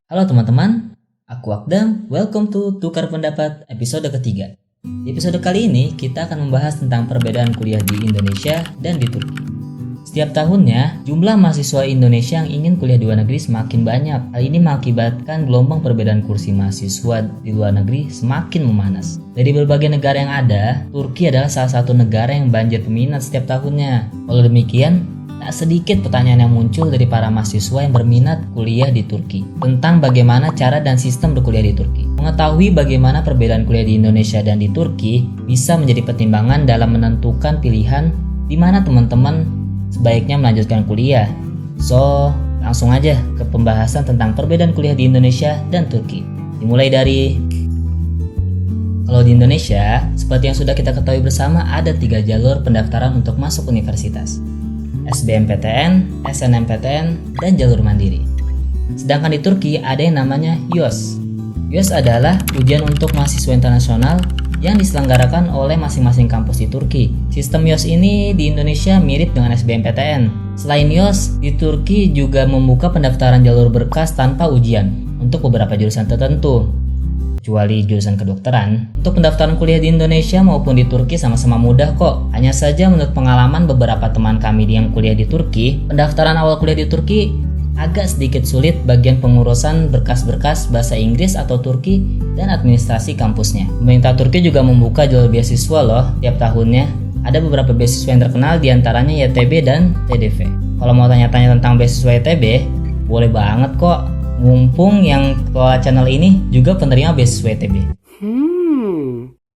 Halo teman-teman, aku Akdam, welcome to Tukar Pendapat episode ketiga. Di episode kali ini kita akan membahas tentang perbedaan kuliah di Indonesia dan di Turki. Setiap tahunnya, jumlah mahasiswa Indonesia yang ingin kuliah di luar negeri semakin banyak. Hal ini mengakibatkan gelombang perbedaan kursi mahasiswa di luar negeri semakin memanas. Dari berbagai negara yang ada, Turki adalah salah satu negara yang banjir peminat setiap tahunnya. Walau demikian, tak sedikit pertanyaan yang muncul dari para mahasiswa yang berminat kuliah di Turki tentang bagaimana cara dan sistem berkuliah di Turki. Mengetahui bagaimana perbedaan kuliah di Indonesia dan di Turki bisa menjadi pertimbangan dalam menentukan pilihan di mana teman-teman sebaiknya melanjutkan kuliah. So, langsung aja ke pembahasan tentang perbedaan kuliah di Indonesia dan Turki. Dimulai dari kalau di Indonesia, seperti yang sudah kita ketahui bersama, ada 3 jalur pendaftaran untuk masuk universitas. SBMPTN, SNMPTN, dan jalur mandiri. Sedangkan di Turki ada yang namanya YOS. YOS adalah ujian untuk mahasiswa internasional yang diselenggarakan oleh masing-masing kampus di Turki. Sistem YOS ini di Indonesia mirip dengan SBMPTN. Selain YOS, di Turki juga membuka pendaftaran jalur berkas tanpa ujian untuk beberapa jurusan tertentu, kecuali jurusan kedokteran. Untuk pendaftaran kuliah di Indonesia maupun di Turki sama-sama mudah kok. Hanya saja menurut pengalaman beberapa teman kami yang kuliah di Turki, pendaftaran awal kuliah di Turki agak sedikit sulit bagian pengurusan berkas-berkas bahasa Inggris atau Turki dan administrasi kampusnya. Pemerintah Turki juga membuka jalur beasiswa loh tiap tahunnya. Ada beberapa beasiswa yang terkenal diantaranya YTB dan TDV. Kalau mau tanya-tanya tentang beasiswa YTB, boleh banget kok. Mumpung yang kelola channel ini juga penerima beasiswa YTB.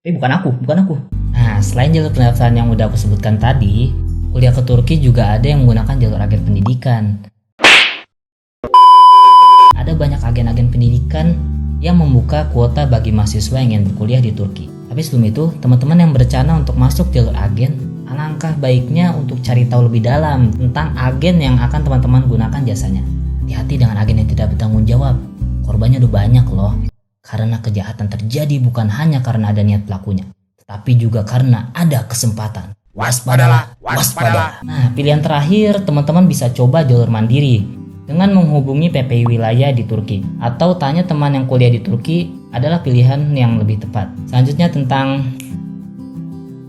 Tapi bukan aku. Nah, selain jalur pendaftaran yang udah aku sebutkan tadi, kuliah ke Turki juga ada yang menggunakan jalur agen pendidikan. Ada banyak agen-agen pendidikan yang membuka kuota bagi mahasiswa yang ingin berkuliah di Turki. Tapi sebelum itu, teman-teman yang berencana untuk masuk jalur agen, alangkah baiknya untuk cari tahu lebih dalam tentang agen yang akan teman-teman gunakan jasanya. Hati-hati dengan agen yang tidak bertanggung jawab. Korbannya udah banyak loh. Karena kejahatan terjadi bukan hanya karena ada niat pelakunya, tetapi juga karena ada kesempatan. Waspadalah. Nah, pilihan terakhir teman-teman bisa coba jalur mandiri dengan menghubungi PPI wilayah di Turki atau tanya teman yang kuliah di Turki adalah pilihan yang lebih tepat. Selanjutnya tentang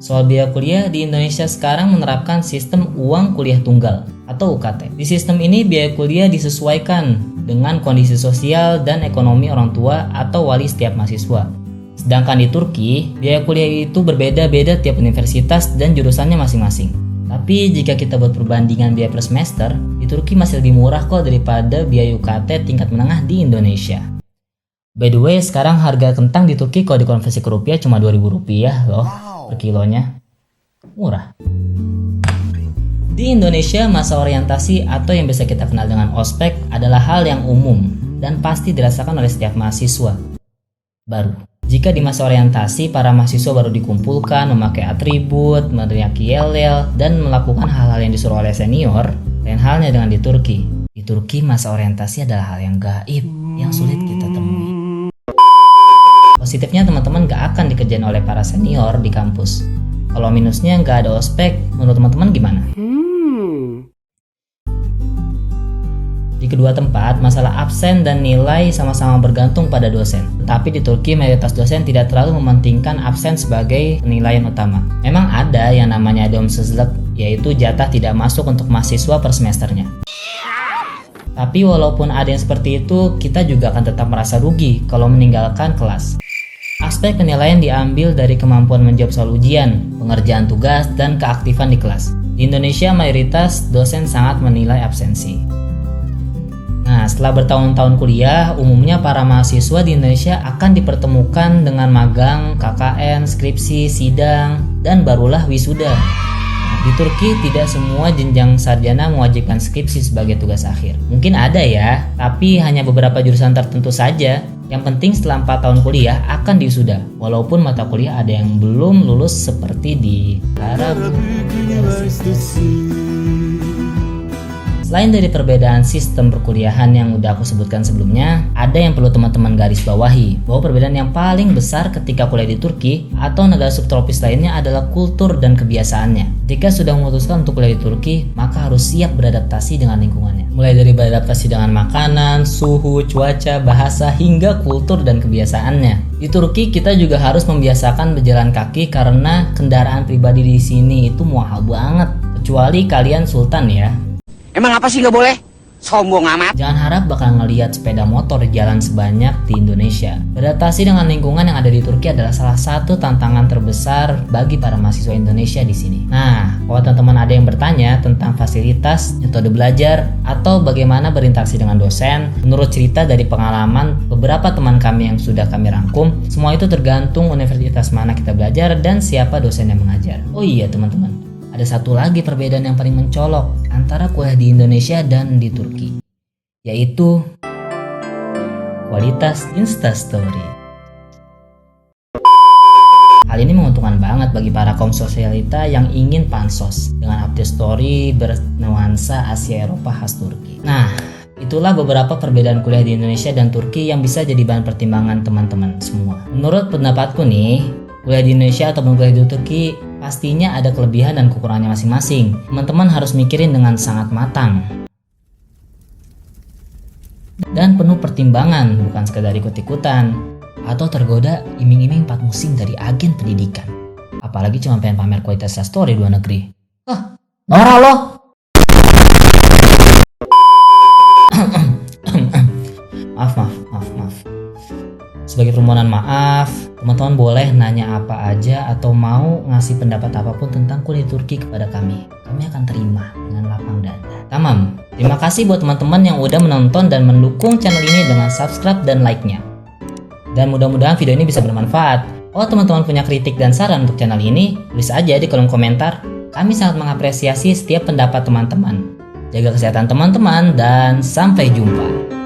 soal biaya kuliah di Indonesia sekarang menerapkan sistem uang kuliah tunggal atau UKT. Di sistem ini biaya kuliah disesuaikan dengan kondisi sosial dan ekonomi orang tua atau wali setiap mahasiswa. Sedangkan di Turki, biaya kuliah itu berbeda-beda tiap universitas dan jurusannya masing-masing. Tapi jika kita buat perbandingan biaya per semester, di Turki masih lebih murah kok daripada biaya UKT tingkat menengah di Indonesia. By the way, sekarang harga kentang di Turki kalau dikonversi ke rupiah cuma Rp2.000 loh per kilonya. Murah. Di Indonesia, masa orientasi atau yang biasa kita kenal dengan ospek adalah hal yang umum dan pasti dirasakan oleh setiap mahasiswa baru. Jika di masa orientasi, para mahasiswa baru dikumpulkan, memakai atribut, meneriaki yel-yel, dan melakukan hal-hal yang disuruh oleh senior, lain halnya dengan di Turki. Di Turki, masa orientasi adalah hal yang gaib, yang sulit kita temui. Positifnya, teman-teman gak akan dikerjain oleh para senior di kampus. Kalau minusnya gak ada ospek, menurut teman-teman gimana? Di kedua tempat, masalah absen dan nilai sama-sama bergantung pada dosen. Tetapi di Turki, mayoritas dosen tidak terlalu mementingkan absen sebagai penilaian utama. Memang ada yang namanya domsezlek, yaitu jatah tidak masuk untuk mahasiswa per semesternya. Tapi walaupun ada yang seperti itu, kita juga akan tetap merasa rugi kalau meninggalkan kelas. Aspek penilaian diambil dari kemampuan menjawab soal ujian, pengerjaan tugas, dan keaktifan di kelas. Di Indonesia, mayoritas dosen sangat menilai absensi. Nah, setelah bertahun-tahun kuliah, umumnya para mahasiswa di Indonesia akan dipertemukan dengan magang, KKN, skripsi, sidang, dan barulah wisuda. Di Turki, tidak semua jenjang sarjana mewajibkan skripsi sebagai tugas akhir. Mungkin ada ya, tapi hanya beberapa jurusan tertentu saja. Yang penting setelah 4 tahun kuliah akan diwisuda, walaupun mata kuliah ada yang belum lulus seperti di Arab. Selain dari perbedaan sistem perkuliahan yang udah aku sebutkan sebelumnya, ada yang perlu teman-teman garis bawahi, bahwa perbedaan yang paling besar ketika kuliah di Turki atau negara subtropis lainnya adalah kultur dan kebiasaannya. Ketika sudah memutuskan untuk kuliah di Turki, maka harus siap beradaptasi dengan lingkungannya. Mulai dari beradaptasi dengan makanan, suhu, cuaca, bahasa, hingga kultur dan kebiasaannya. Di Turki kita juga harus membiasakan berjalan kaki karena kendaraan pribadi di sini itu mahal banget. Kecuali kalian sultan ya. Emang apa sih nggak boleh? Sombong amat. Jangan harap bakal ngelihat sepeda motor jalan sebanyak di Indonesia. Beradaptasi dengan lingkungan yang ada di Turki adalah salah satu tantangan terbesar bagi para mahasiswa Indonesia di sini. Nah, kalau teman-teman ada yang bertanya tentang fasilitas, metode belajar, atau bagaimana berinteraksi dengan dosen, menurut cerita dari pengalaman beberapa teman kami yang sudah kami rangkum, semua itu tergantung universitas mana kita belajar dan siapa dosen yang mengajar. Oh iya teman-teman, ada satu lagi perbedaan yang paling mencolok antara kuliah di Indonesia dan di Turki, yaitu kualitas Instastory. Hal ini menguntungkan banget bagi para kaum sosialita yang ingin pansos dengan update story bernuansa Asia Eropa khas Turki. Nah, itulah beberapa perbedaan kuliah di Indonesia dan Turki yang bisa jadi bahan pertimbangan teman-teman semua. Menurut pendapatku nih, kuliah di Indonesia ataupun kuliah di Turki pastinya ada kelebihan dan kekurangannya masing-masing. Teman-teman harus mikirin dengan sangat matang dan penuh pertimbangan, bukan sekedar ikut-ikutan atau tergoda iming-iming 4 musim dari agen pendidikan. Apalagi cuma pengen pamer kualitas story luar negeri. Norak loh. Maaf. Sebagai permohonan maaf, teman-teman boleh nanya apa aja atau mau ngasih pendapat apapun tentang kuliah Turki kepada kami. Kami akan terima dengan lapang dada. Tamam. Terima kasih buat teman-teman yang udah menonton dan mendukung channel ini dengan subscribe dan like-nya. Dan mudah-mudahan video ini bisa bermanfaat. Kalau teman-teman punya kritik dan saran untuk channel ini, tulis aja di kolom komentar. Kami sangat mengapresiasi setiap pendapat teman-teman. Jaga kesehatan teman-teman dan sampai jumpa.